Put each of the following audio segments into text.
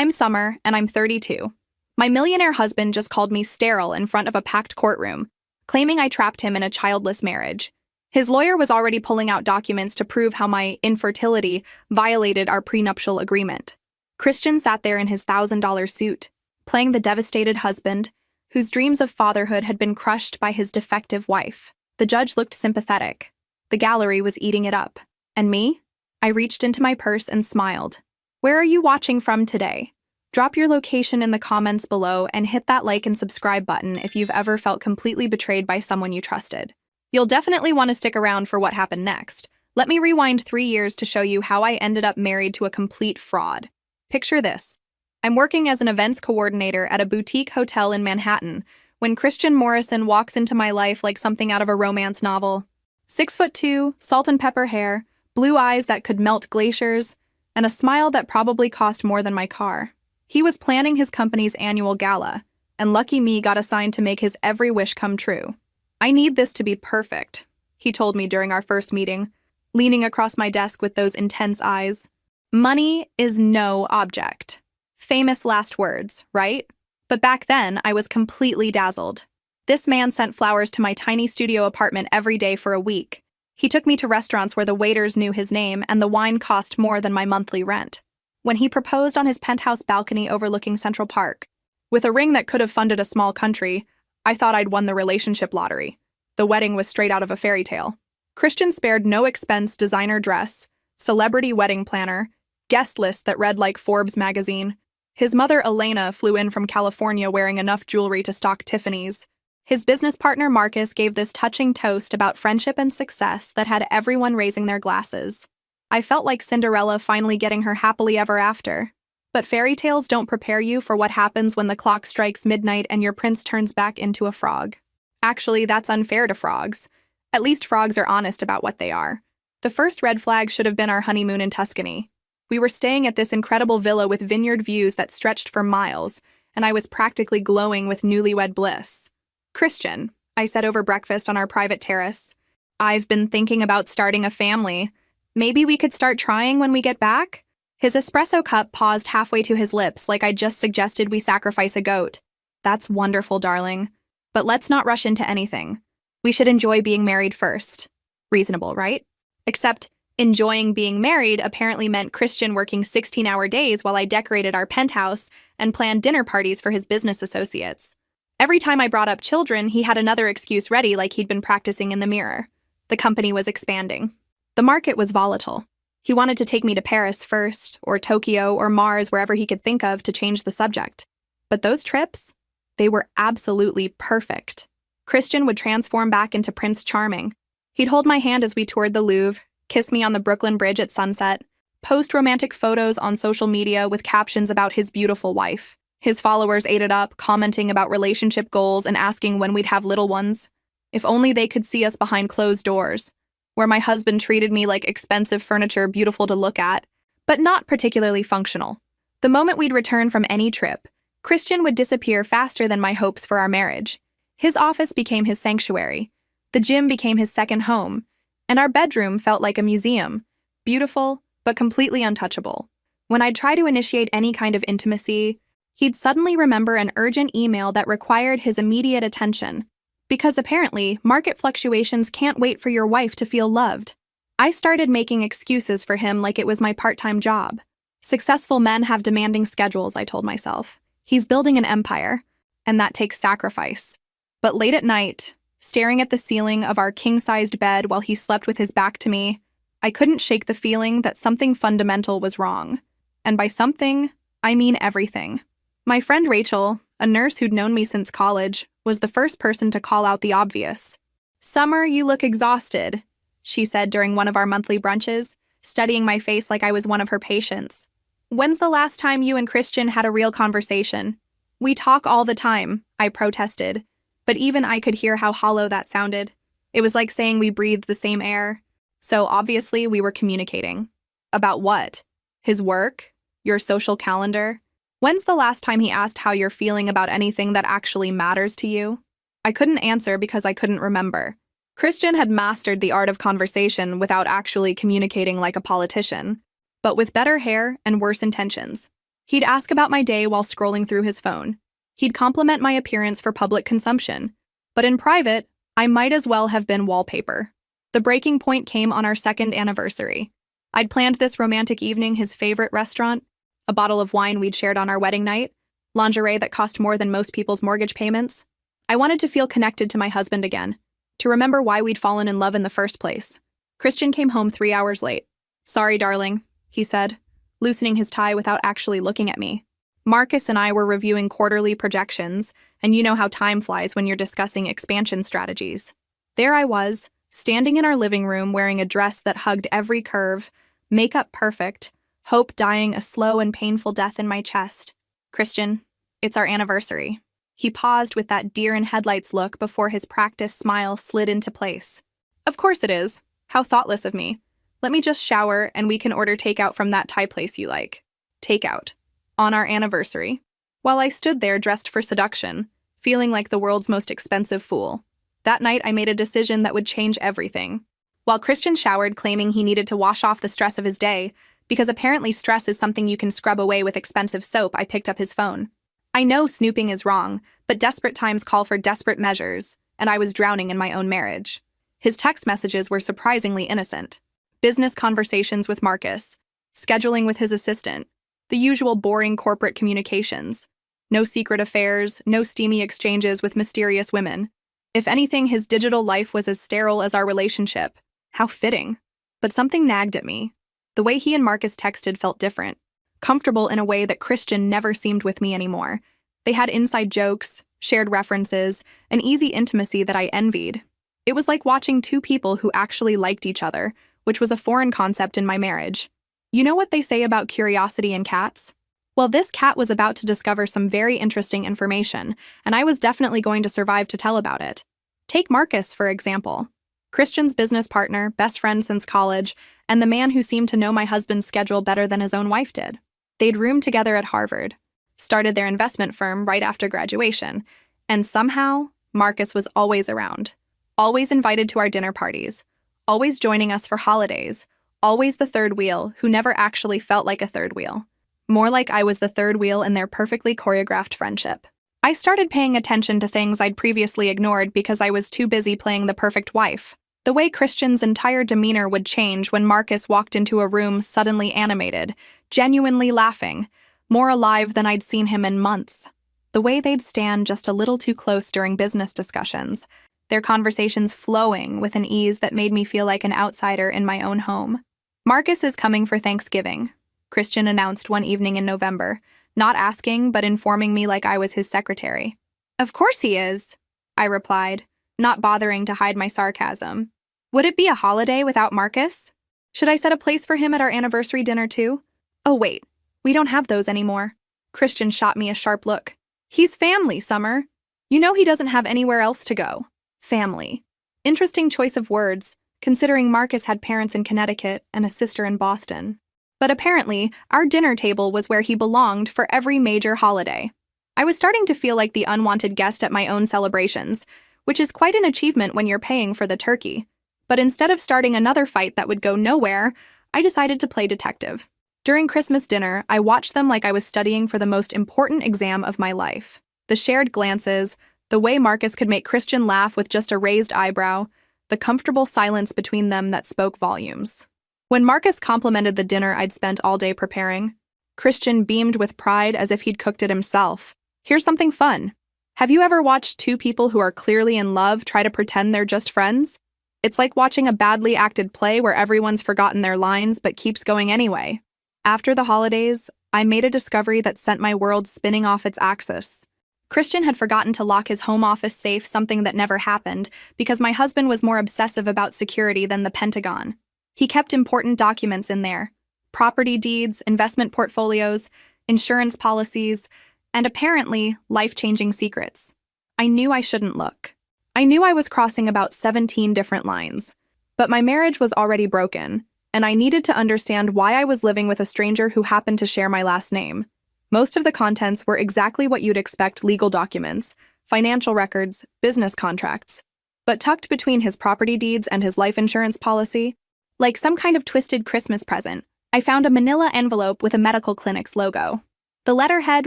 I'm Summer, and I'm 32. My millionaire husband just called me sterile in front of a packed courtroom, claiming I trapped him in a childless marriage. His lawyer was already pulling out documents to prove how my infertility violated our prenuptial agreement. Christian sat there in his $1,000 suit, playing the devastated husband, whose dreams of fatherhood had been crushed by his defective wife. The judge looked sympathetic. The gallery was eating it up. And me? I reached into my purse and smiled. Where are you watching from today? Drop your location in the comments below and hit that like and subscribe button if you've ever felt completely betrayed by someone you trusted. You'll definitely want to stick around for what happened next. Let me rewind 3 years to show you how I ended up married to a complete fraud. Picture this. I'm working as an events coordinator at a boutique hotel in Manhattan when Christian Morrison walks into my life like something out of a romance novel. 6'2", salt and pepper hair, blue eyes that could melt glaciers, and a smile that probably cost more than my car. He was planning his company's annual gala, and lucky me got assigned to make his every wish come true. I need this to be perfect, he told me during our first meeting, leaning across my desk with those intense eyes. Money is no object. Famous last words, right? But back then, I was completely dazzled. This man sent flowers to my tiny studio apartment every day for a week. He took me to restaurants where the waiters knew his name and the wine cost more than my monthly rent. When he proposed on his penthouse balcony overlooking Central Park, with a ring that could have funded a small country, I thought I'd won the relationship lottery. The wedding was straight out of a fairy tale. Christian spared no expense designer dress, celebrity wedding planner, guest list that read like Forbes magazine. His mother, Elena, flew in from California wearing enough jewelry to stock Tiffany's. His business partner, Marcus, gave this touching toast about friendship and success that had everyone raising their glasses. I felt like Cinderella finally getting her happily ever after. But fairy tales don't prepare you for what happens when the clock strikes midnight and your prince turns back into a frog. Actually, that's unfair to frogs. At least frogs are honest about what they are. The first red flag should have been our honeymoon in Tuscany. We were staying at this incredible villa with vineyard views that stretched for miles, and I was practically glowing with newlywed bliss. Christian, I said over breakfast on our private terrace, I've been thinking about starting a family. Maybe we could start trying when we get back? His espresso cup paused halfway to his lips like I just suggested we sacrifice a goat. That's wonderful, darling. But let's not rush into anything. We should enjoy being married first. Reasonable, right? Except enjoying being married apparently meant Christian working 16-hour days while I decorated our penthouse and planned dinner parties for his business associates. Every time I brought up children, he had another excuse ready like he'd been practicing in the mirror. The company was expanding. The market was volatile. He wanted to take me to Paris first, or Tokyo, or Mars, wherever he could think of to change the subject. But those trips, they were absolutely perfect. Christian would transform back into Prince Charming. He'd hold my hand as we toured the Louvre, kiss me on the Brooklyn Bridge at sunset, post romantic photos on social media with captions about his beautiful wife. His followers ate it up, commenting about relationship goals and asking when we'd have little ones. If only they could see us behind closed doors, where my husband treated me like expensive furniture beautiful to look at, but not particularly functional. The moment we'd return from any trip, Christian would disappear faster than my hopes for our marriage. His office became his sanctuary, the gym became his second home, and our bedroom felt like a museum, beautiful, but completely untouchable. When I'd try to initiate any kind of intimacy, he'd suddenly remember an urgent email that required his immediate attention. Because apparently, market fluctuations can't wait for your wife to feel loved. I started making excuses for him like it was my part-time job. Successful men have demanding schedules, I told myself. He's building an empire, and that takes sacrifice. But late at night, staring at the ceiling of our king-sized bed while he slept with his back to me, I couldn't shake the feeling that something fundamental was wrong. And by something, I mean everything. My friend Rachel, a nurse who'd known me since college, was the first person to call out the obvious. "Summer, you look exhausted," she said during one of our monthly brunches, studying my face like I was one of her patients. "When's the last time you and Christian had a real conversation?" "We talk all the time," I protested, but even I could hear how hollow that sounded. It was like saying we breathed the same air. So obviously we were communicating. About what? His work? Your social calendar? When's the last time he asked how you're feeling about anything that actually matters to you? I couldn't answer because I couldn't remember. Christian had mastered the art of conversation without actually communicating like a politician, but with better hair and worse intentions. He'd ask about my day while scrolling through his phone. He'd compliment my appearance for public consumption. But in private, I might as well have been wallpaper. The breaking point came on our second anniversary. I'd planned this romantic evening, his favorite restaurant, a bottle of wine we'd shared on our wedding night, lingerie that cost more than most people's mortgage payments. I wanted to feel connected to my husband again, to remember why we'd fallen in love in the first place. Christian came home 3 hours late. "Sorry, darling," he said, loosening his tie without actually looking at me. Marcus and I were reviewing quarterly projections, and you know how time flies when you're discussing expansion strategies. There I was, standing in our living room wearing a dress that hugged every curve, makeup perfect, hope dying a slow and painful death in my chest. "Christian, it's our anniversary." He paused with that deer-in-headlights look before his practiced smile slid into place. "Of course it is. How thoughtless of me. Let me just shower and we can order takeout from that Thai place you like." Takeout. On our anniversary. While I stood there dressed for seduction, feeling like the world's most expensive fool. That night I made a decision that would change everything. While Christian showered claiming he needed to wash off the stress of his day, because apparently stress is something you can scrub away with expensive soap, I picked up his phone. I know snooping is wrong, but desperate times call for desperate measures, and I was drowning in my own marriage. His text messages were surprisingly innocent. Business conversations with Marcus, scheduling with his assistant, the usual boring corporate communications. No secret affairs, no steamy exchanges with mysterious women. If anything, his digital life was as sterile as our relationship. How fitting. But something nagged at me. The way he and Marcus texted felt different. Comfortable in a way that Christian never seemed with me anymore. They had inside jokes, shared references, an easy intimacy that I envied. It was like watching two people who actually liked each other, which was a foreign concept in my marriage. You know what they say about curiosity in cats? Well, this cat was about to discover some very interesting information, and I was definitely going to survive to tell about it. Take Marcus, for example. Christian's business partner, best friend since college, and the man who seemed to know my husband's schedule better than his own wife did. They'd roomed together at Harvard, started their investment firm right after graduation, and somehow, Marcus was always around. Always invited to our dinner parties, always joining us for holidays, always the third wheel who never actually felt like a third wheel. More like I was the third wheel in their perfectly choreographed friendship. I started paying attention to things I'd previously ignored because I was too busy playing the perfect wife. The way Christian's entire demeanor would change when Marcus walked into a room suddenly animated, genuinely laughing, more alive than I'd seen him in months. The way they'd stand just a little too close during business discussions, their conversations flowing with an ease that made me feel like an outsider in my own home. "Marcus is coming for Thanksgiving," Christian announced one evening in November, not asking but informing me like I was his secretary. "Of course he is," I replied, not bothering to hide my sarcasm. Would it be a holiday without Marcus? Should I set a place for him at our anniversary dinner too? Oh wait, we don't have those anymore. Christian shot me a sharp look. "He's family, Summer. You know he doesn't have anywhere else to go." Family. Interesting choice of words, considering Marcus had parents in Connecticut and a sister in Boston. But apparently, our dinner table was where he belonged for every major holiday. I was starting to feel like the unwanted guest at my own celebrations, which is quite an achievement when you're paying for the turkey. But instead of starting another fight that would go nowhere, I decided to play detective. During Christmas dinner, I watched them like I was studying for the most important exam of my life. The shared glances, the way Marcus could make Christian laugh with just a raised eyebrow, the comfortable silence between them that spoke volumes. When Marcus complimented the dinner I'd spent all day preparing, Christian beamed with pride as if he'd cooked it himself. Here's something fun. Have you ever watched two people who are clearly in love try to pretend they're just friends? It's like watching a badly acted play where everyone's forgotten their lines but keeps going anyway. After the holidays, I made a discovery that sent my world spinning off its axis. Christian had forgotten to lock his home office safe, something that never happened, because my husband was more obsessive about security than the Pentagon. He kept important documents in there. Property deeds, investment portfolios, insurance policies, and apparently life-changing secrets. I knew I shouldn't look. I knew I was crossing about 17 different lines. But my marriage was already broken, and I needed to understand why I was living with a stranger who happened to share my last name. Most of the contents were exactly what you'd expect: legal documents, financial records, business contracts. But tucked between his property deeds and his life insurance policy, like some kind of twisted Christmas present, I found a manila envelope with a medical clinic's logo. The letterhead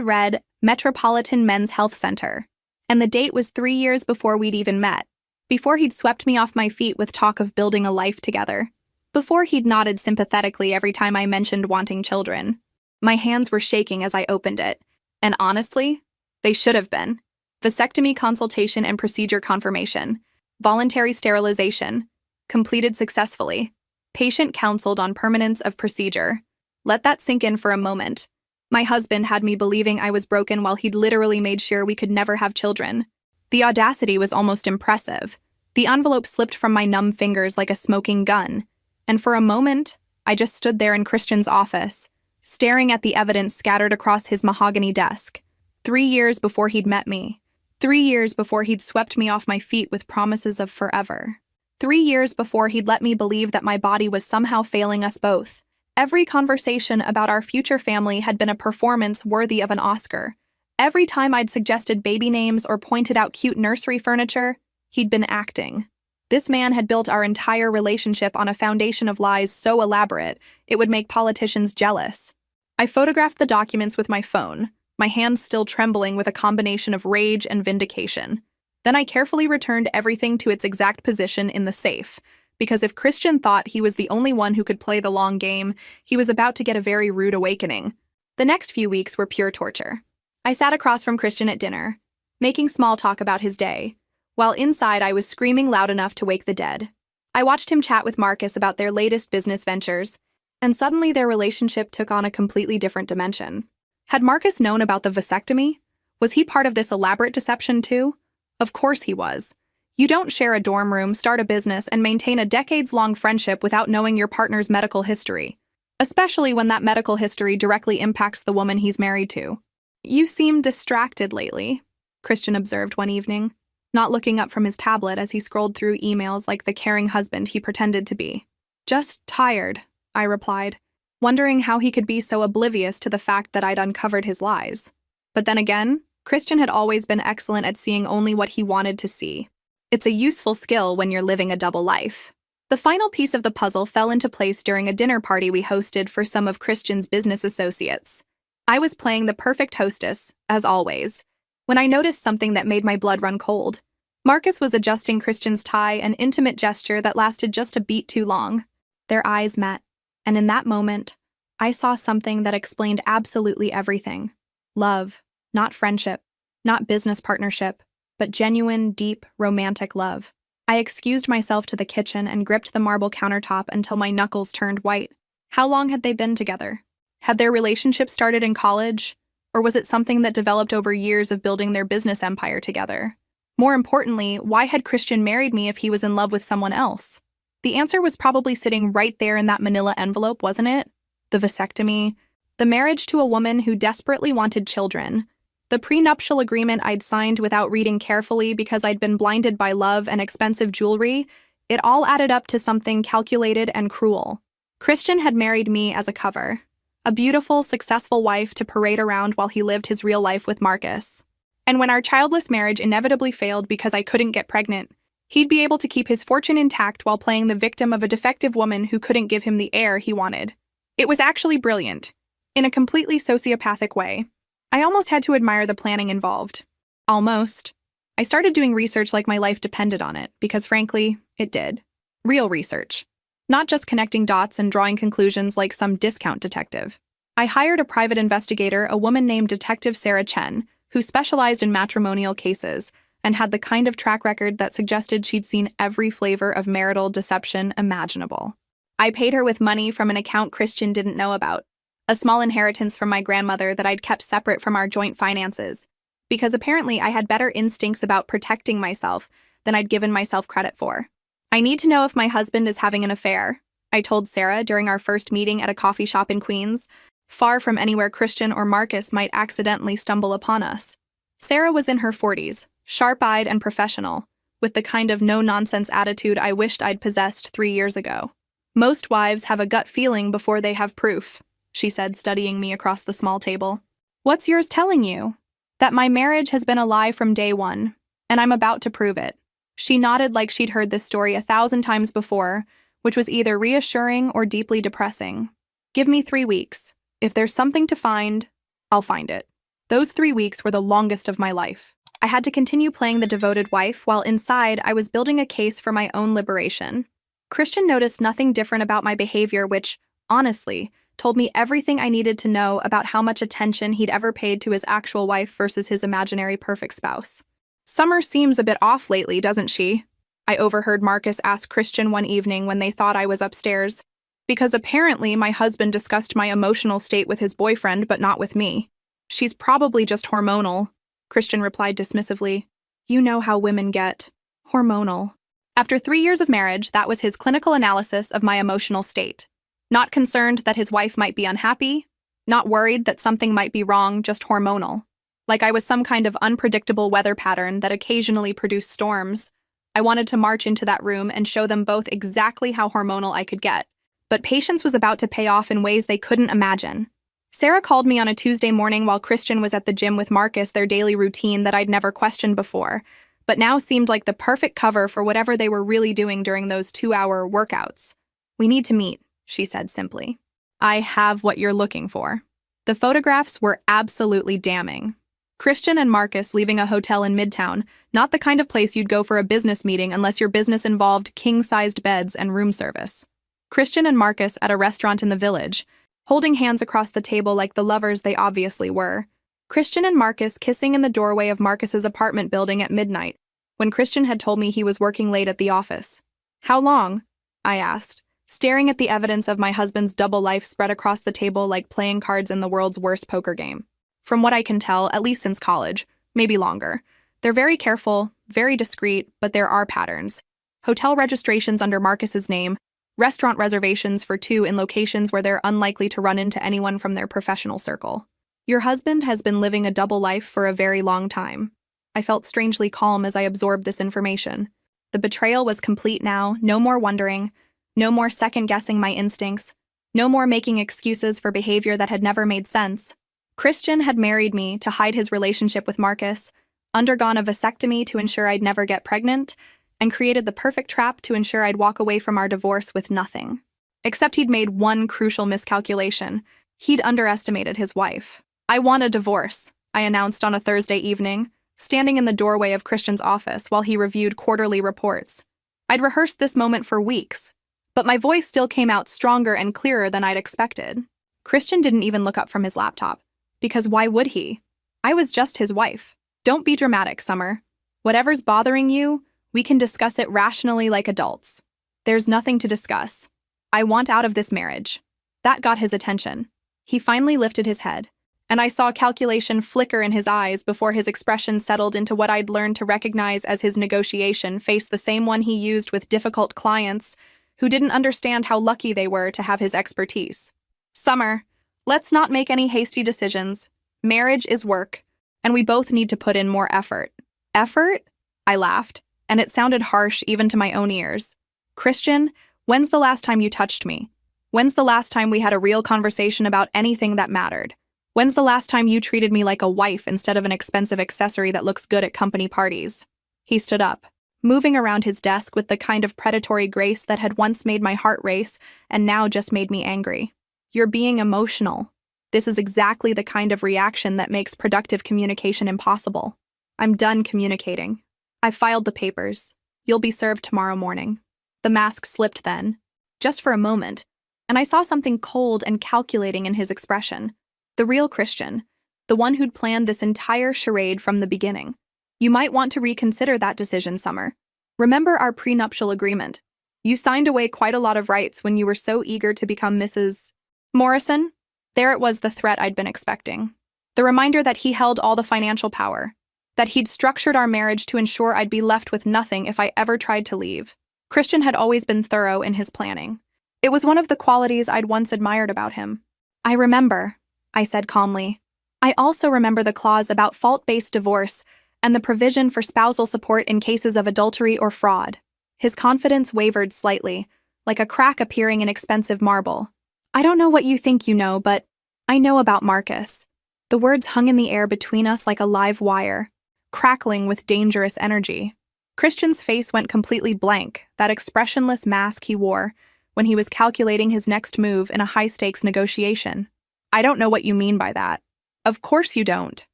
read Metropolitan Men's Health Center, and the date was 3 years before we'd even met, before he'd swept me off my feet with talk of building a life together, before he'd nodded sympathetically every time I mentioned wanting children. My hands were shaking as I opened it, and honestly, they should have been. Vasectomy consultation and procedure confirmation, voluntary sterilization, completed successfully, patient counseled on permanence of procedure. Let that sink in for a moment. My husband had me believing I was broken while he'd literally made sure we could never have children. The audacity was almost impressive. The envelope slipped from my numb fingers like a smoking gun, and for a moment, I just stood there in Christian's office, staring at the evidence scattered across his mahogany desk. 3 years before he'd met me. 3 years before he'd swept me off my feet with promises of forever. 3 years before he'd let me believe that my body was somehow failing us both. Every conversation about our future family had been a performance worthy of an Oscar. Every time I'd suggested baby names or pointed out cute nursery furniture, he'd been acting. This man had built our entire relationship on a foundation of lies so elaborate, it would make politicians jealous. I photographed the documents with my phone, my hands still trembling with a combination of rage and vindication. Then I carefully returned everything to its exact position in the safe, because if Christian thought he was the only one who could play the long game, he was about to get a very rude awakening. The next few weeks were pure torture. I sat across from Christian at dinner, making small talk about his day, while inside I was screaming loud enough to wake the dead. I watched him chat with Marcus about their latest business ventures, and suddenly their relationship took on a completely different dimension. Had Marcus known about the vasectomy? Was he part of this elaborate deception too? Of course he was. You don't share a dorm room, start a business, and maintain a decades-long friendship without knowing your partner's medical history, especially when that medical history directly impacts the woman he's married to. "You seem distracted lately," Christian observed one evening, not looking up from his tablet as he scrolled through emails like the caring husband he pretended to be. "Just tired," I replied, wondering how he could be so oblivious to the fact that I'd uncovered his lies. But then again, Christian had always been excellent at seeing only what he wanted to see. It's a useful skill when you're living a double life. The final piece of the puzzle fell into place during a dinner party we hosted for some of Christian's business associates. I was playing the perfect hostess, as always, when I noticed something that made my blood run cold. Marcus was adjusting Christian's tie, an intimate gesture that lasted just a beat too long. Their eyes met, and in that moment, I saw something that explained absolutely everything. Love, not friendship, not business partnership, but genuine, deep, romantic love. I excused myself to the kitchen and gripped the marble countertop until my knuckles turned white. How long had they been together? Had their relationship started in college? Or was it something that developed over years of building their business empire together? More importantly, why had Christian married me if he was in love with someone else? The answer was probably sitting right there in that manila envelope, wasn't it? The vasectomy, the marriage to a woman who desperately wanted children, the prenuptial agreement I'd signed without reading carefully because I'd been blinded by love and expensive jewelry, it all added up to something calculated and cruel. Christian had married me as a cover, a beautiful, successful wife to parade around while he lived his real life with Marcus. And when our childless marriage inevitably failed because I couldn't get pregnant, he'd be able to keep his fortune intact while playing the victim of a defective woman who couldn't give him the heir he wanted. It was actually brilliant, in a completely sociopathic way. I almost had to admire the planning involved. Almost. I started doing research like my life depended on it, because frankly, it did. Real research. Not just connecting dots and drawing conclusions like some discount detective. I hired a private investigator, a woman named Detective Sarah Chen, who specialized in matrimonial cases and had the kind of track record that suggested she'd seen every flavor of marital deception imaginable. I paid her with money from an account Christian didn't know about, a small inheritance from my grandmother that I'd kept separate from our joint finances, because apparently I had better instincts about protecting myself than I'd given myself credit for. "I need to know if my husband is having an affair," I told Sarah during our first meeting at a coffee shop in Queens, far from anywhere Christian or Marcus might accidentally stumble upon us. Sarah was in her 40s, sharp-eyed and professional, with the kind of no-nonsense attitude I wished I'd possessed 3 years ago. "Most wives have a gut feeling before they have proof," she said, studying me across the small table. "What's yours telling you?" "That my marriage has been a lie from day one, and I'm about to prove it." She nodded like she'd heard this story 1,000 times before, which was either reassuring or deeply depressing. "Give me 3 weeks. If there's something to find..." I'll find it. Those 3 weeks were the longest of my life. I had to continue playing the devoted wife while inside I was building a case for my own liberation. Christian noticed nothing different about my behavior, which, honestly, told me everything I needed to know about how much attention he'd ever paid to his actual wife versus his imaginary perfect spouse. Summer seems a bit off lately, doesn't she? I overheard Marcus ask Christian one evening when they thought I was upstairs, because apparently my husband discussed my emotional state with his boyfriend but not with me. She's probably just hormonal, Christian replied dismissively. You know how women get. Hormonal. After 3 years of marriage, that was his clinical analysis of my emotional state. Not concerned that his wife might be unhappy, not worried that something might be wrong, just hormonal. Like I was some kind of unpredictable weather pattern that occasionally produced storms. I wanted to march into that room and show them both exactly how hormonal I could get. But patience was about to pay off in ways they couldn't imagine. Sarah called me on a Tuesday morning while Christian was at the gym with Marcus, their daily routine that I'd never questioned before, but now seemed like the perfect cover for whatever they were really doing during those 2-hour workouts. We need to meet, she said simply. I have what you're looking for. The photographs were absolutely damning. Christian and Marcus leaving a hotel in Midtown, not the kind of place you'd go for a business meeting unless your business involved king-sized beds and room service. Christian and Marcus at a restaurant in the Village, holding hands across the table like the lovers they obviously were. Christian and Marcus kissing in the doorway of Marcus's apartment building at midnight, when Christian had told me he was working late at the office. How long? I asked, staring at the evidence of my husband's double life spread across the table like playing cards in the world's worst poker game. From what I can tell, at least since college, maybe longer. They're very careful, very discreet, but there are patterns. Hotel registrations under Marcus's name, restaurant reservations for 2 in locations where they're unlikely to run into anyone from their professional circle. Your husband has been living a double life for a very long time. I felt strangely calm as I absorbed this information. The betrayal was complete now, no more wondering, no more second-guessing my instincts, no more making excuses for behavior that had never made sense. Christian had married me to hide his relationship with Marcus, undergone a vasectomy to ensure I'd never get pregnant, and created the perfect trap to ensure I'd walk away from our divorce with nothing. Except he'd made one crucial miscalculation. He'd underestimated his wife. I want a divorce, I announced on a Thursday evening, standing in the doorway of Christian's office while he reviewed quarterly reports. I'd rehearsed this moment for weeks, but my voice still came out stronger and clearer than I'd expected. Christian didn't even look up from his laptop, because why would he? I was just his wife. Don't be dramatic, Summer. Whatever's bothering you, we can discuss it rationally like adults. There's nothing to discuss. I want out of this marriage. That got his attention. He finally lifted his head, and I saw calculation flicker in his eyes before his expression settled into what I'd learned to recognize as his negotiation face, the same one he used with difficult clients who didn't understand how lucky they were to have his expertise. Summer, let's not make any hasty decisions. Marriage is work, and we both need to put in more effort. Effort? I laughed, and it sounded harsh even to my own ears. Christian, when's the last time you touched me? When's the last time we had a real conversation about anything that mattered? When's the last time you treated me like a wife instead of an expensive accessory that looks good at company parties? He stood up, moving around his desk with the kind of predatory grace that had once made my heart race and now just made me angry. You're being emotional. This is exactly the kind of reaction that makes productive communication impossible. I'm done communicating. I've filed the papers. You'll be served tomorrow morning. The mask slipped then, just for a moment, and I saw something cold and calculating in his expression. The real Christian, the one who'd planned this entire charade from the beginning. You might want to reconsider that decision, Summer. Remember our prenuptial agreement. You signed away quite a lot of rights when you were so eager to become Mrs. Morrison. There it was, the threat I'd been expecting. The reminder that he held all the financial power. That he'd structured our marriage to ensure I'd be left with nothing if I ever tried to leave. Christian had always been thorough in his planning. It was one of the qualities I'd once admired about him. I remember, I said calmly. I also remember the clause about fault-based divorce and the provision for spousal support in cases of adultery or fraud. His confidence wavered slightly, like a crack appearing in expensive marble. I don't know what you think you know, but I know about Marcus. The words hung in the air between us like a live wire, crackling with dangerous energy. Christian's face went completely blank, that expressionless mask he wore when he was calculating his next move in a high-stakes negotiation. I don't know what you mean by that. Of course you don't.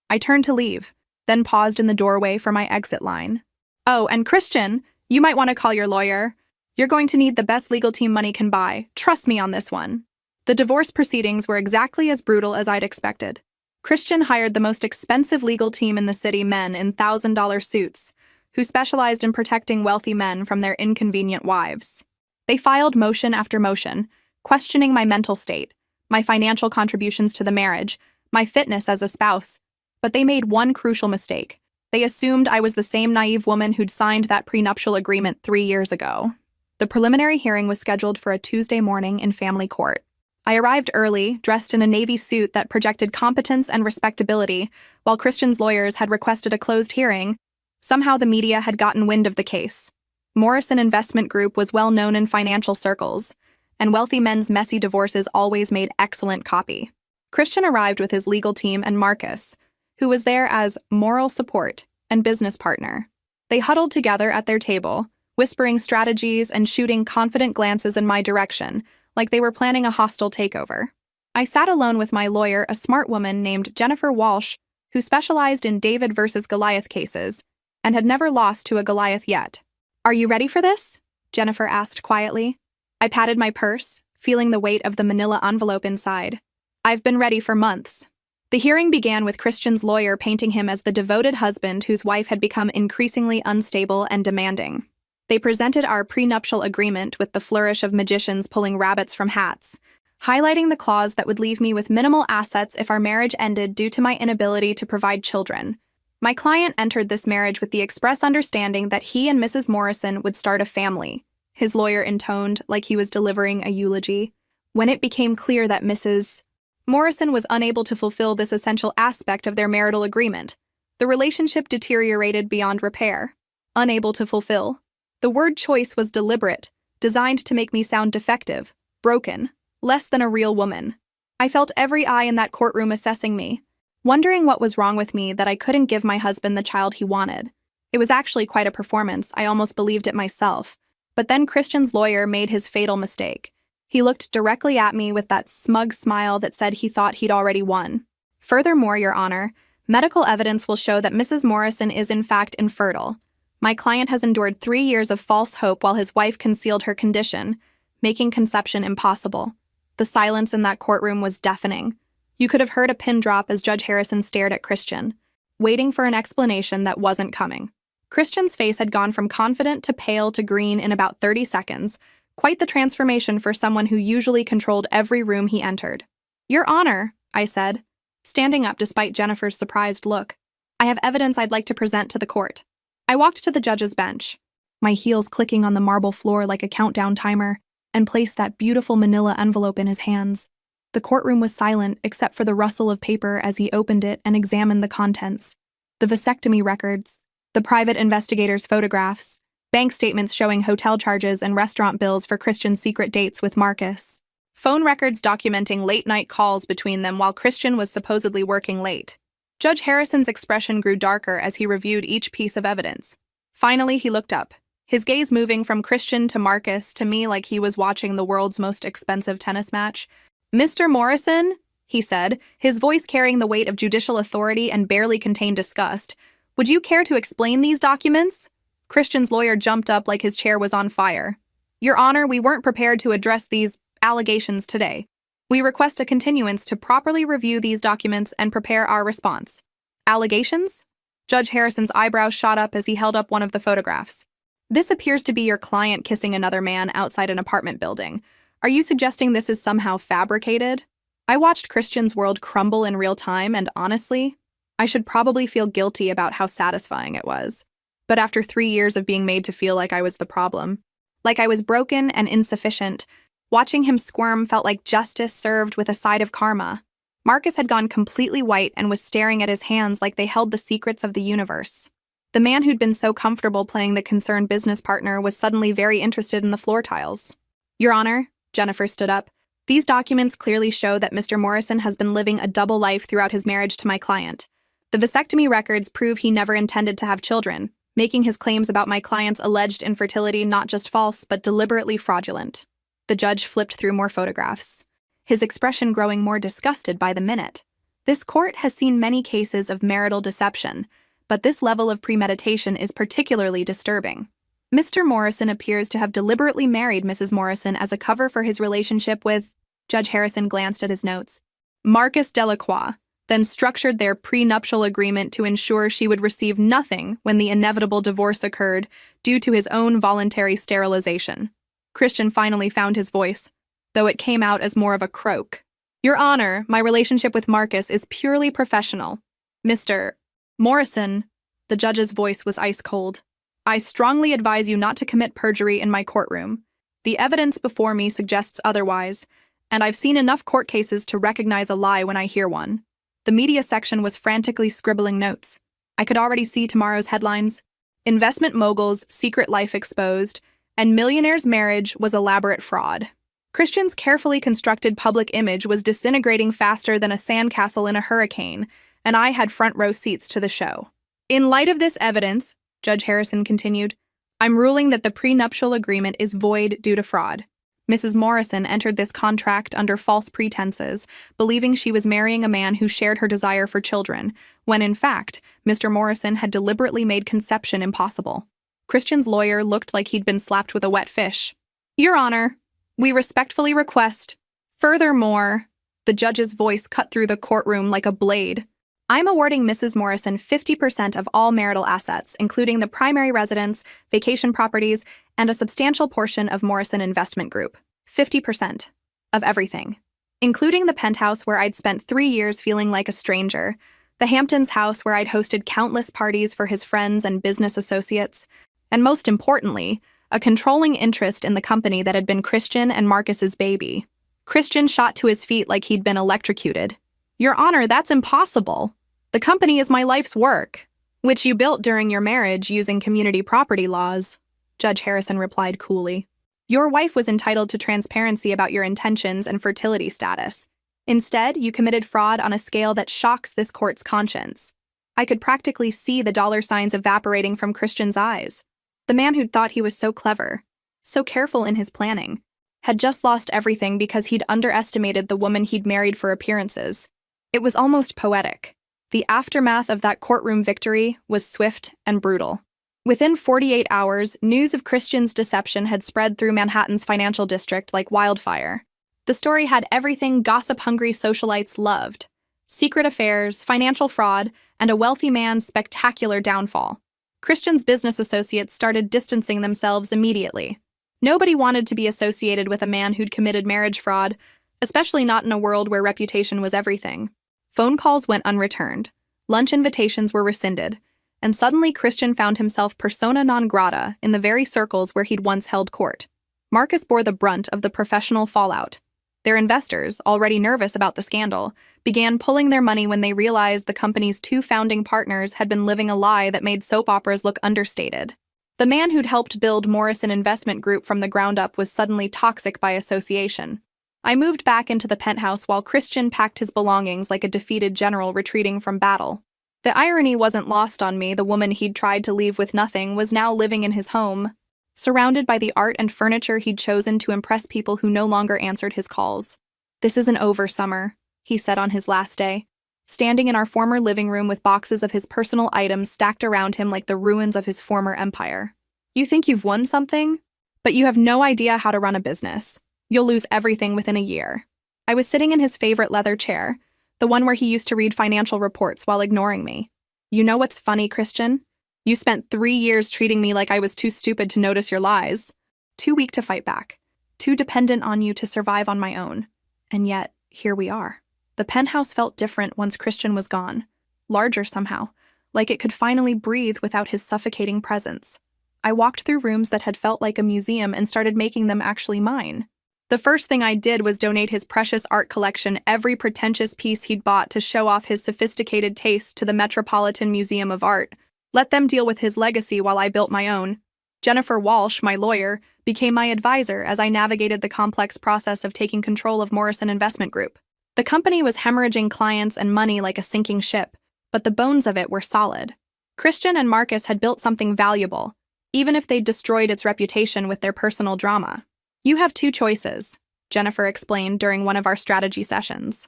I turned to leave, then paused in the doorway for my exit line. Oh, and Christian, you might want to call your lawyer. You're going to need the best legal team money can buy. Trust me on this one. The divorce proceedings were exactly as brutal as I'd expected. Christian hired the most expensive legal team in the city, men in $1,000 suits, who specialized in protecting wealthy men from their inconvenient wives. They filed motion after motion, questioning my mental state, my financial contributions to the marriage, my fitness as a spouse. But they made one crucial mistake. They assumed I was the same naive woman who'd signed that prenuptial agreement 3 years ago. The preliminary hearing was scheduled for a Tuesday morning in family court. I arrived early, dressed in a navy suit that projected competence and respectability, while Christian's lawyers had requested a closed hearing. Somehow the media had gotten wind of the case. Morrison Investment Group was well known in financial circles, and wealthy men's messy divorces always made excellent copy. Christian arrived with his legal team and Marcus, who was there as moral support and business partner. They huddled together at their table, whispering strategies and shooting confident glances in my direction, like they were planning a hostile takeover. I sat alone with my lawyer, a smart woman named Jennifer Walsh, who specialized in David versus Goliath cases and had never lost to a Goliath yet. Are you ready for this? Jennifer asked quietly. I patted my purse, feeling the weight of the manila envelope inside. I've been ready for months. The hearing began with Christian's lawyer painting him as the devoted husband whose wife had become increasingly unstable and demanding. They presented our prenuptial agreement with the flourish of magicians pulling rabbits from hats, highlighting the clause that would leave me with minimal assets if our marriage ended due to my inability to provide children. My client entered this marriage with the express understanding that he and Mrs. Morrison would start a family, his lawyer intoned like he was delivering a eulogy. When it became clear that Mrs. Morrison was unable to fulfill this essential aspect of their marital agreement, the relationship deteriorated beyond repair. Unable to fulfill. The word choice was deliberate, designed to make me sound defective, broken, less than a real woman. I felt every eye in that courtroom assessing me, wondering what was wrong with me that I couldn't give my husband the child he wanted. It was actually quite a performance, I almost believed it myself. But then Christian's lawyer made his fatal mistake. He looked directly at me with that smug smile that said he thought he'd already won. Furthermore, Your Honor, medical evidence will show that Mrs. Morrison is in fact infertile. My client has endured 3 years of false hope while his wife concealed her condition, making conception impossible. The silence in that courtroom was deafening. You could have heard a pin drop as Judge Harrison stared at Christian, waiting for an explanation that wasn't coming. Christian's face had gone from confident to pale to green in about 30 seconds, quite the transformation for someone who usually controlled every room he entered. Your Honor, I said, standing up despite Jennifer's surprised look. I have evidence I'd like to present to the court. I walked to the judge's bench, my heels clicking on the marble floor like a countdown timer, and placed that beautiful manila envelope in his hands. The courtroom was silent except for the rustle of paper as he opened it and examined the contents. The vasectomy records, the private investigator's photographs, bank statements showing hotel charges and restaurant bills for Christian's secret dates with Marcus. Phone records documenting late-night calls between them while Christian was supposedly working late. Judge Harrison's expression grew darker as he reviewed each piece of evidence. Finally, he looked up, his gaze moving from Christian to Marcus to me like he was watching the world's most expensive tennis match. Mr. Morrison, he said, his voice carrying the weight of judicial authority and barely contained disgust, would you care to explain these documents? Christian's lawyer jumped up like his chair was on fire. Your Honor, we weren't prepared to address these allegations today. We request a continuance to properly review these documents and prepare our response. Allegations? Judge Harrison's eyebrows shot up as he held up one of the photographs. This appears to be your client kissing another man outside an apartment building. Are you suggesting this is somehow fabricated? I watched Christian's world crumble in real time, and honestly, I should probably feel guilty about how satisfying it was. But after 3 years of being made to feel like I was the problem, like I was broken and insufficient, watching him squirm felt like justice served with a side of karma. Marcus had gone completely white and was staring at his hands like they held the secrets of the universe. The man who'd been so comfortable playing the concerned business partner was suddenly very interested in the floor tiles. Your Honor, Jennifer stood up, these documents clearly show that Mr. Morrison has been living a double life throughout his marriage to my client. The vasectomy records prove he never intended to have children, making his claims about my client's alleged infertility not just false, but deliberately fraudulent. The judge flipped through more photographs, his expression growing more disgusted by the minute. This court has seen many cases of marital deception, but this level of premeditation is particularly disturbing. Mr. Morrison appears to have deliberately married Mrs. Morrison as a cover for his relationship with, Judge Harrison glanced at his notes, Marcus Delacroix, then structured their prenuptial agreement to ensure she would receive nothing when the inevitable divorce occurred due to his own voluntary sterilization. Christian finally found his voice, though it came out as more of a croak. Your Honor, my relationship with Marcus is purely professional. Mr. Morrison, the judge's voice was ice cold. I strongly advise you not to commit perjury in my courtroom. The evidence before me suggests otherwise, and I've seen enough court cases to recognize a lie when I hear one. The media section was frantically scribbling notes. I could already see tomorrow's headlines. Investment mogul's secret life exposed, and Millionaire's marriage was elaborate fraud. Christian's carefully constructed public image was disintegrating faster than a sandcastle in a hurricane, and I had front row seats to the show. In light of this evidence, Judge Harrison continued, I'm ruling that the prenuptial agreement is void due to fraud. Mrs. Morrison entered this contract under false pretenses, believing she was marrying a man who shared her desire for children, when in fact, Mr. Morrison had deliberately made conception impossible. Christian's lawyer looked like he'd been slapped with a wet fish. Your Honor, we respectfully request. Furthermore, the judge's voice cut through the courtroom like a blade. I'm awarding Mrs. Morrison 50% of all marital assets, including the primary residence, vacation properties, and a substantial portion of Morrison Investment Group. 50% of everything, including the penthouse where I'd spent 3 years feeling like a stranger, the Hamptons house where I'd hosted countless parties for his friends and business associates, and most importantly, a controlling interest in the company that had been Christian and Marcus's baby. Christian shot to his feet like he'd been electrocuted. Your Honor, that's impossible. The company is my life's work, which you built during your marriage using community property laws, Judge Harrison replied coolly. Your wife was entitled to transparency about your intentions and fertility status. Instead, you committed fraud on a scale that shocks this court's conscience. I could practically see the dollar signs evaporating from Christian's eyes. The man who'd thought he was so clever, so careful in his planning, had just lost everything because he'd underestimated the woman he'd married for appearances. It was almost poetic. The aftermath of that courtroom victory was swift and brutal. Within 48 hours, news of Christian's deception had spread through Manhattan's financial district like wildfire. The story had everything gossip-hungry socialites loved: secret affairs, financial fraud, and a wealthy man's spectacular downfall. Christian's business associates started distancing themselves immediately. Nobody wanted to be associated with a man who'd committed marriage fraud, especially not in a world where reputation was everything. Phone calls went unreturned, lunch invitations were rescinded, and suddenly Christian found himself persona non grata in the very circles where he'd once held court. Marcus bore the brunt of the professional fallout. Their investors, already nervous about the scandal, began pulling their money when they realized the company's 2 founding partners had been living a lie that made soap operas look understated. The man who'd helped build Morrison Investment Group from the ground up was suddenly toxic by association. I moved back into the penthouse while Christian packed his belongings like a defeated general retreating from battle. The irony wasn't lost on me. The woman he'd tried to leave with nothing was now living in his home, surrounded by the art and furniture he'd chosen to impress people who no longer answered his calls. This isn't over, Summer, he said on his last day, standing in our former living room with boxes of his personal items stacked around him like the ruins of his former empire. You think you've won something? But you have no idea how to run a business. You'll lose everything within a year. I was sitting in his favorite leather chair, the one where he used to read financial reports while ignoring me. You know what's funny, Christian? You spent 3 years treating me like I was too stupid to notice your lies, too weak to fight back, too dependent on you to survive on my own. And yet, here we are. The penthouse felt different once Christian was gone, larger somehow, like it could finally breathe without his suffocating presence. I walked through rooms that had felt like a museum and started making them actually mine. The first thing I did was donate his precious art collection, every pretentious piece he'd bought, to show off his sophisticated taste to the Metropolitan Museum of Art. Let them deal with his legacy while I built my own. Jennifer Walsh, my lawyer, became my advisor as I navigated the complex process of taking control of Morrison Investment Group. The company was hemorrhaging clients and money like a sinking ship, but the bones of it were solid. Christian and Marcus had built something valuable, even if they'd destroyed its reputation with their personal drama. You have 2 choices, Jennifer explained during one of our strategy sessions.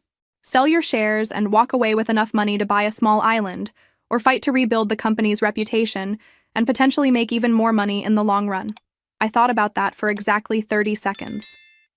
Sell your shares and walk away with enough money to buy a small island, or fight to rebuild the company's reputation and potentially make even more money in the long run. I thought about that for exactly 30 seconds.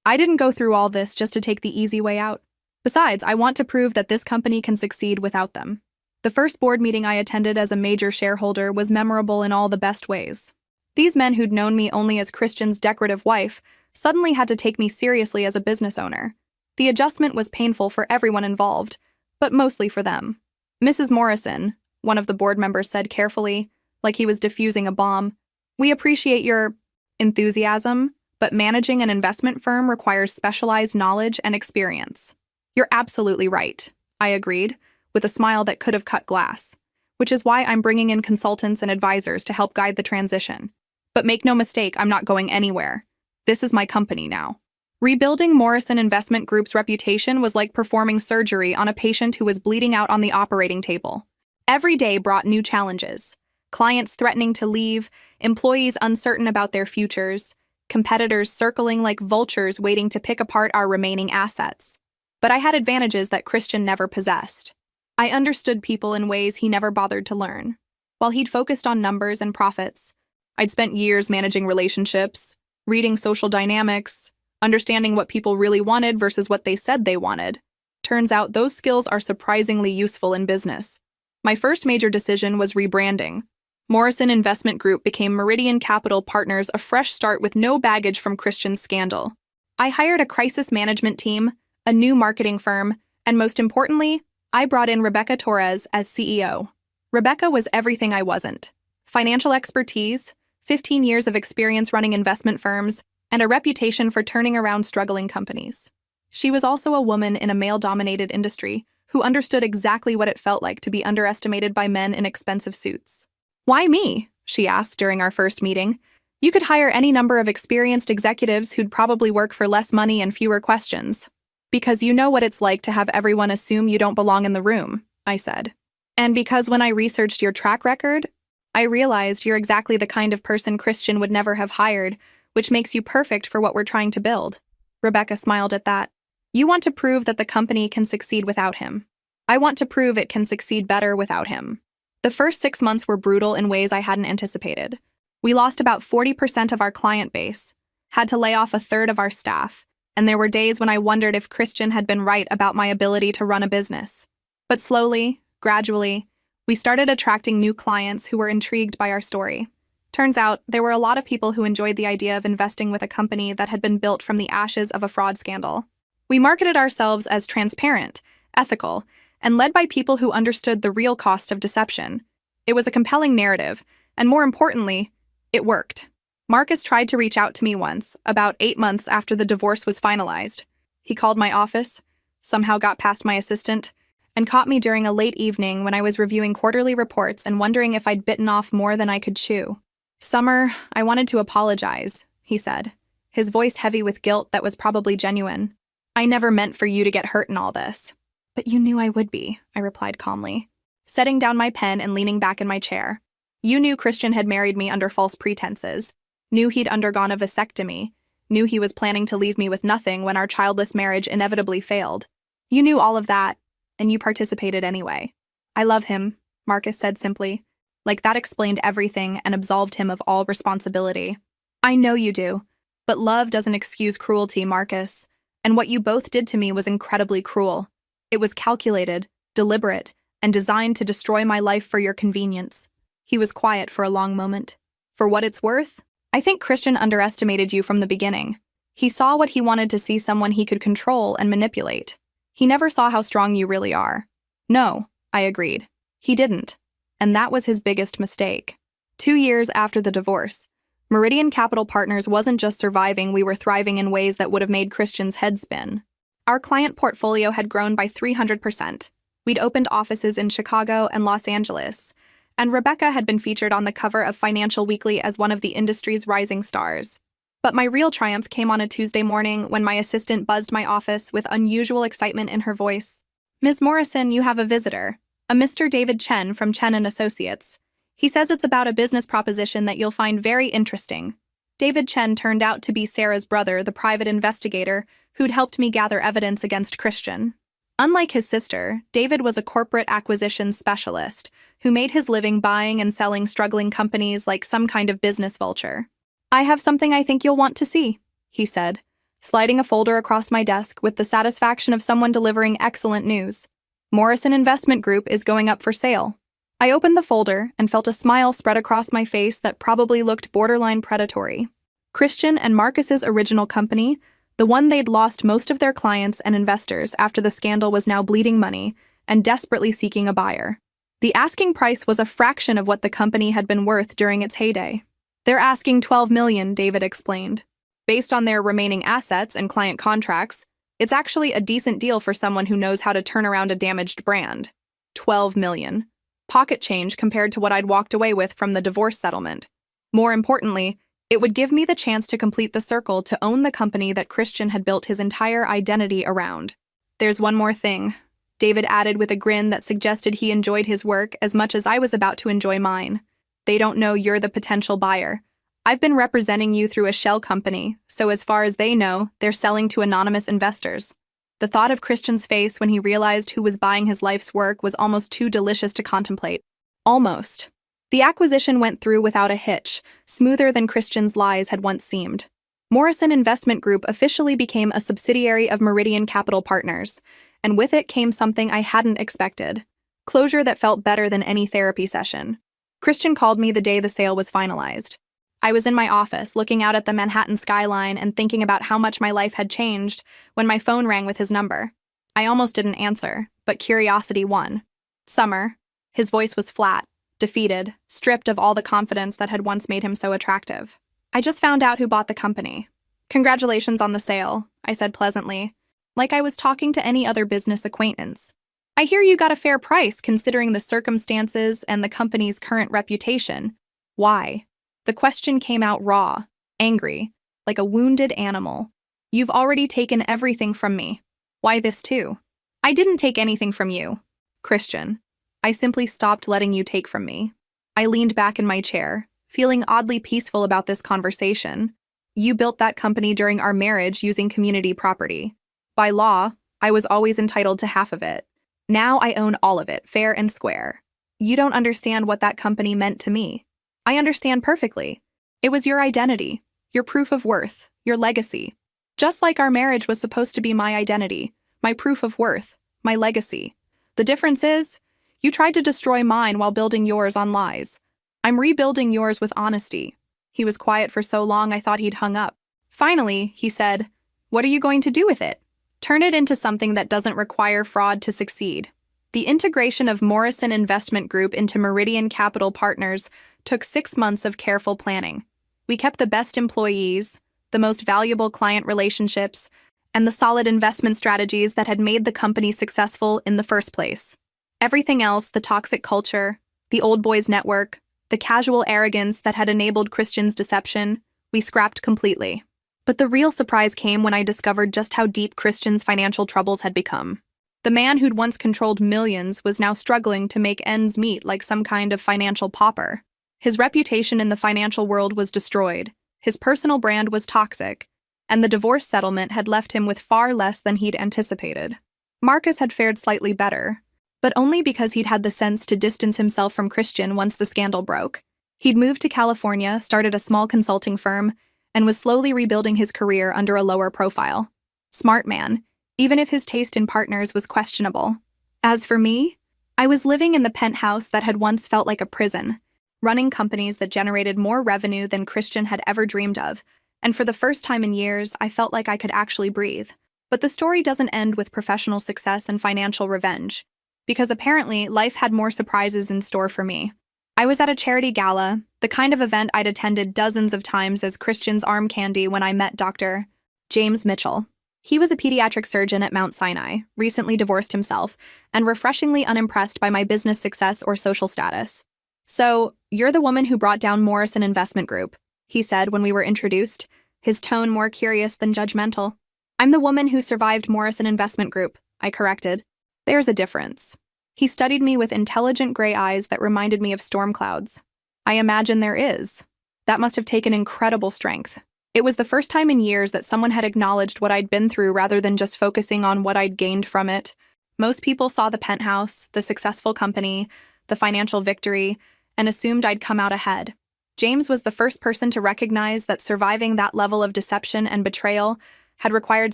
I didn't go through all this just to take the easy way out. Besides, I want to prove that this company can succeed without them. The first board meeting I attended as a major shareholder was memorable in all the best ways. These men who'd known me only as Christian's decorative wife suddenly had to take me seriously as a business owner. The adjustment was painful for everyone involved, but mostly for them. Mrs. Morrison, one of the board members said carefully, like he was diffusing a bomb, "We appreciate your enthusiasm, but managing an investment firm requires specialized knowledge and experience." "You're absolutely right," I agreed, with a smile that could have cut glass, which is why I'm bringing in consultants and advisors to help guide the transition. But make no mistake, I'm not going anywhere. This is my company now. Rebuilding Morrison Investment Group's reputation was like performing surgery on a patient who was bleeding out on the operating table. Every day brought new challenges. Clients threatening to leave, employees uncertain about their futures, competitors circling like vultures waiting to pick apart our remaining assets. But I had advantages that Christian never possessed. I understood people in ways he never bothered to learn. While he'd focused on numbers and profits, I'd spent years managing relationships, reading social dynamics, understanding what people really wanted versus what they said they wanted. Turns out those skills are surprisingly useful in business. My first major decision was rebranding. Morrison Investment Group became Meridian Capital Partners, a fresh start with no baggage from Christian's scandal. I hired a crisis management team, a new marketing firm, and most importantly, I brought in Rebecca Torres as CEO. Rebecca was everything I wasn't. Financial expertise, 15 years of experience running investment firms, and a reputation for turning around struggling companies. She was also a woman in a male-dominated industry who understood exactly what it felt like to be underestimated by men in expensive suits. "Why me?" she asked during our first meeting. "You could hire any number of experienced executives who'd probably work for less money and fewer questions." "Because you know what it's like to have everyone assume you don't belong in the room," I said. "And because when I researched your track record, I realized you're exactly the kind of person Christian would never have hired, which makes you perfect for what we're trying to build." Rebecca smiled at that. "You want to prove that the company can succeed without him. I want to prove it can succeed better without him." The first 6 months were brutal in ways I hadn't anticipated. We lost about 40% of our client base, had to lay off a third of our staff, and there were days when I wondered if Christian had been right about my ability to run a business. But slowly, gradually, we started attracting new clients who were intrigued by our story. Turns out, there were a lot of people who enjoyed the idea of investing with a company that had been built from the ashes of a fraud scandal. We marketed ourselves as transparent, ethical, and led by people who understood the real cost of deception. It was a compelling narrative, and more importantly, it worked. Marcus tried to reach out to me once, about 8 months after the divorce was finalized. He called my office, somehow got past my assistant, and caught me during a late evening when I was reviewing quarterly reports and wondering if I'd bitten off more than I could chew. "Summer, I wanted to apologize," he said, his voice heavy with guilt that was probably genuine. "I never meant for you to get hurt in all this." "But you knew I would be," I replied calmly, setting down my pen and leaning back in my chair. "You knew Christian had married me under false pretenses, knew he'd undergone a vasectomy, knew he was planning to leave me with nothing when our childless marriage inevitably failed. You knew all of that, and you participated anyway." "I love him," Marcus said simply. Like that explained everything and absolved him of all responsibility. "I know you do, but love doesn't excuse cruelty, Marcus, and what you both did to me was incredibly cruel. It was calculated, deliberate, and designed to destroy my life for your convenience." He was quiet for a long moment. "For what it's worth, I think Christian underestimated you from the beginning. He saw what he wanted to see, someone he could control and manipulate. He never saw how strong you really are." "No," I agreed. "He didn't. And that was his biggest mistake." 2 years after the divorce, Meridian Capital Partners wasn't just surviving, we were thriving in ways that would have made Christian's head spin. Our client portfolio had grown by 300%. We'd opened offices in Chicago and Los Angeles, and Rebecca had been featured on the cover of Financial Weekly as one of the industry's rising stars. But my real triumph came on a Tuesday morning when my assistant buzzed my office with unusual excitement in her voice. "Ms. Morrison, you have a visitor. A Mr. David Chen from Chen & Associates. He says it's about a business proposition that you'll find very interesting." David Chen turned out to be Sarah's brother, the private investigator who'd helped me gather evidence against Christian. Unlike his sister, David was a corporate acquisitions specialist who made his living buying and selling struggling companies like some kind of business vulture. "I have something I think you'll want to see," he said, sliding a folder across my desk with the satisfaction of someone delivering excellent news. "Morrison Investment Group is going up for sale." I opened the folder and felt a smile spread across my face that probably looked borderline predatory. Christian and Marcus's original company, the one they'd lost most of their clients and investors after the scandal, was now bleeding money and desperately seeking a buyer. The asking price was a fraction of what the company had been worth during its heyday. "They're asking $12 million, David explained. "Based on their remaining assets and client contracts, it's actually a decent deal for someone who knows how to turn around a damaged brand. $12 million. Pocket change compared to what I'd walked away with from the divorce settlement. More importantly, it would give me the chance to complete the circle to own the company that Christian had built his entire identity around. There's one more thing," David added with a grin that suggested he enjoyed his work as much as I was about to enjoy mine. "They don't know you're the potential buyer. I've been representing you through a shell company, so as far as they know, they're selling to anonymous investors." The thought of Christian's face when he realized who was buying his life's work was almost too delicious to contemplate. Almost. The acquisition went through without a hitch, smoother than Christian's lies had once seemed. Morrison Investment Group officially became a subsidiary of Meridian Capital Partners, and with it came something I hadn't expected. Closure that felt better than any therapy session. Christian called me the day the sale was finalized. I was in my office, looking out at the Manhattan skyline and thinking about how much my life had changed when my phone rang with his number. I almost didn't answer, but curiosity won. "Summer." His voice was flat, defeated, stripped of all the confidence that had once made him so attractive. "I just found out who bought the company." "Congratulations on the sale," I said pleasantly, like I was talking to any other business acquaintance. "I hear you got a fair price considering the circumstances and the company's current reputation. Why?" The question came out raw, angry, like a wounded animal. "You've already taken everything from me. Why this too?" "I didn't take anything from you, Christian. I simply stopped letting you take from me." I leaned back in my chair, feeling oddly peaceful about this conversation. "You built that company during our marriage using community property. By law, I was always entitled to half of it. Now I own all of it, fair and square. You don't understand what that company meant to me. I understand perfectly. It was your identity, your proof of worth, your legacy. Just like our marriage was supposed to be my identity, my proof of worth, my legacy. The difference is, you tried to destroy mine while building yours on lies. I'm rebuilding yours with honesty." He was quiet for so long I thought he'd hung up. Finally, he said, "What are you going to do with it?" "Turn it into something that doesn't require fraud to succeed." The integration of Morrison Investment Group into Meridian Capital Partners took 6 months of careful planning. We kept the best employees, the most valuable client relationships, and the solid investment strategies that had made the company successful in the first place. Everything else, the toxic culture, the old boys network, the casual arrogance that had enabled Christian's deception, we scrapped completely. But the real surprise came when I discovered just how deep Christian's financial troubles had become. The man who'd once controlled millions was now struggling to make ends meet like some kind of financial pauper. His reputation in the financial world was destroyed, his personal brand was toxic, and the divorce settlement had left him with far less than he'd anticipated. Marcus had fared slightly better, but only because he'd had the sense to distance himself from Christian once the scandal broke. He'd moved to California, started a small consulting firm, and was slowly rebuilding his career under a lower profile. Smart man, even if his taste in partners was questionable. As for me, I was living in the penthouse that had once felt like a prison, running companies that generated more revenue than Christian had ever dreamed of, and for the first time in years, I felt like I could actually breathe. But the story doesn't end with professional success and financial revenge, because apparently life had more surprises in store for me. I was at a charity gala, the kind of event I'd attended dozens of times as Christian's arm candy when I met Dr. James Mitchell. He was a pediatric surgeon at Mount Sinai, recently divorced himself, and refreshingly unimpressed by my business success or social status. "So, you're the woman who brought down Morrison Investment Group," he said when we were introduced, his tone more curious than judgmental. "I'm the woman who survived Morrison Investment Group," I corrected. "There's a difference." He studied me with intelligent gray eyes that reminded me of storm clouds. "I imagine there is." That must have taken incredible strength. It was the first time in years that someone had acknowledged what I'd been through rather than just focusing on what I'd gained from it. Most people saw the penthouse, the successful company, the financial victory, and assumed I'd come out ahead. James was the first person to recognize that surviving that level of deception and betrayal had required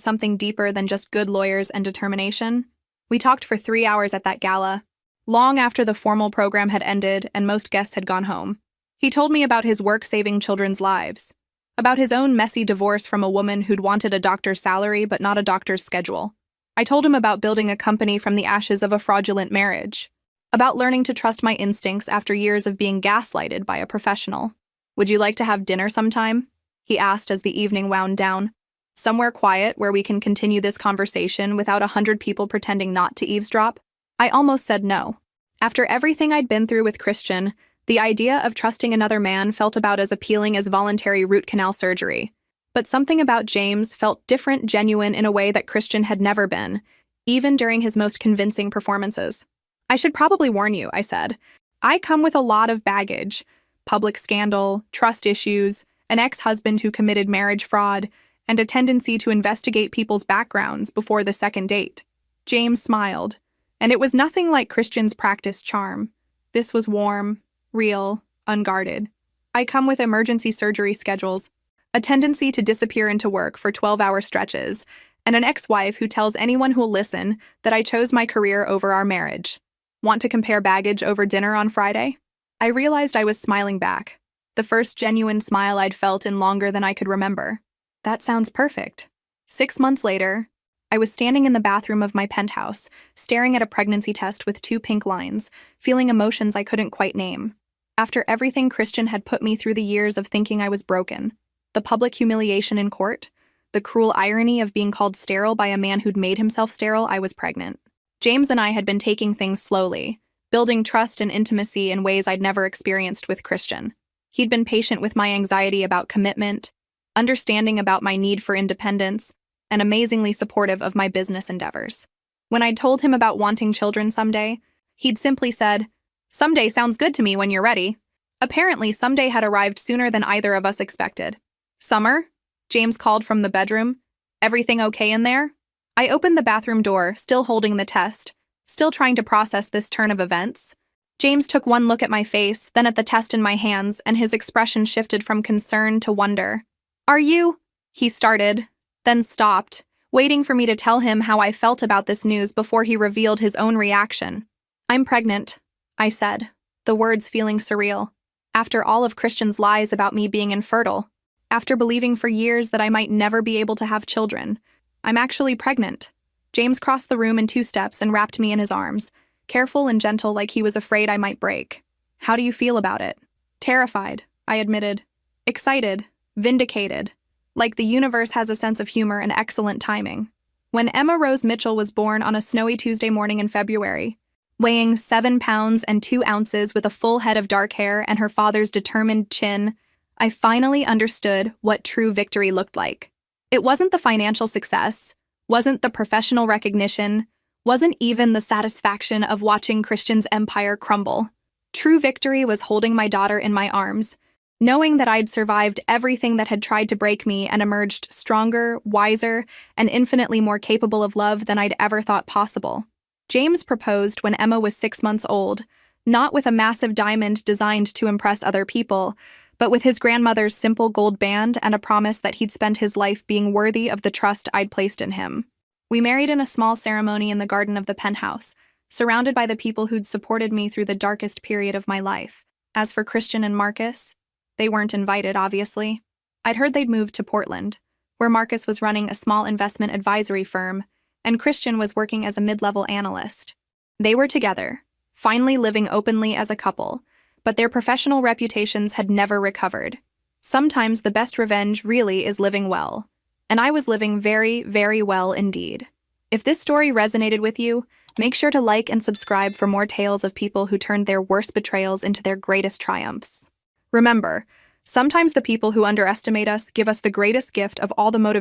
something deeper than just good lawyers and determination. We talked for 3 hours at that gala, long after the formal program had ended and most guests had gone home. He told me about his work saving children's lives, about his own messy divorce from a woman who'd wanted a doctor's salary but not a doctor's schedule. I told him about building a company from the ashes of a fraudulent marriage, about learning to trust my instincts after years of being gaslighted by a professional. "Would you like to have dinner sometime?" he asked as the evening wound down. "Somewhere quiet where we can continue this conversation without 100 people pretending not to eavesdrop?" I almost said no. After everything I'd been through with Christian, the idea of trusting another man felt about as appealing as voluntary root canal surgery. But something about James felt different, genuine in a way that Christian had never been, even during his most convincing performances. "I should probably warn you," I said. "I come with a lot of baggage. Public scandal, trust issues, an ex-husband who committed marriage fraud, and a tendency to investigate people's backgrounds before the second date." James smiled, and it was nothing like Christian's practiced charm. This was warm, real, unguarded. "I come with emergency surgery schedules, a tendency to disappear into work for 12-hour stretches, and an ex-wife who tells anyone who'll listen that I chose my career over our marriage. Want to compare baggage over dinner on Friday?" I realized I was smiling back, the first genuine smile I'd felt in longer than I could remember. That sounds perfect. 6 months later, I was standing in the bathroom of my penthouse, staring at a pregnancy test with 2 pink lines, feeling emotions I couldn't quite name. After everything Christian had put me through the years of thinking I was broken, the public humiliation in court, the cruel irony of being called sterile by a man who'd made himself sterile, I was pregnant. James and I had been taking things slowly, building trust and intimacy in ways I'd never experienced with Christian. He'd been patient with my anxiety about commitment, understanding about my need for independence, and amazingly supportive of my business endeavors. When I'd told him about wanting children someday, he'd simply said, "Someday sounds good to me when you're ready." Apparently, someday had arrived sooner than either of us expected. "Summer?" James called from the bedroom. "Everything okay in there?" I opened the bathroom door, still holding the test, still trying to process this turn of events. James took one look at my face, then at the test in my hands, and his expression shifted from concern to wonder. "Are you?" he started, then stopped, waiting for me to tell him how I felt about this news before he revealed his own reaction. "I'm pregnant," I said, the words feeling surreal. After all of Christian's lies about me being infertile, after believing for years that I might never be able to have children, I'm actually pregnant. James crossed the room in 2 steps and wrapped me in his arms, careful and gentle like he was afraid I might break. "How do you feel about it?" "Terrified," I admitted. "Excited, vindicated. Like the universe has a sense of humor and excellent timing." When Emma Rose Mitchell was born on a snowy Tuesday morning in February, weighing 7 pounds and 2 ounces with a full head of dark hair and her father's determined chin, I finally understood what true victory looked like. It wasn't the financial success, wasn't the professional recognition, wasn't even the satisfaction of watching Christian's empire crumble. True victory was holding my daughter in my arms, knowing that I'd survived everything that had tried to break me and emerged stronger, wiser, and infinitely more capable of love than I'd ever thought possible. James proposed when Emma was 6 months old, not with a massive diamond designed to impress other people, but with his grandmother's simple gold band and a promise that he'd spend his life being worthy of the trust I'd placed in him. We married in a small ceremony in the garden of the penthouse, surrounded by the people who'd supported me through the darkest period of my life. As for Christian and Marcus, they weren't invited, obviously. I'd heard they'd moved to Portland, where Marcus was running a small investment advisory firm, and Christian was working as a mid-level analyst. They were together, finally living openly as a couple, but their professional reputations had never recovered. Sometimes the best revenge really is living well, and I was living very, very well indeed. If this story resonated with you, make sure to like and subscribe for more tales of people who turned their worst betrayals into their greatest triumphs. Remember, sometimes the people who underestimate us give us the greatest gift of all the motivation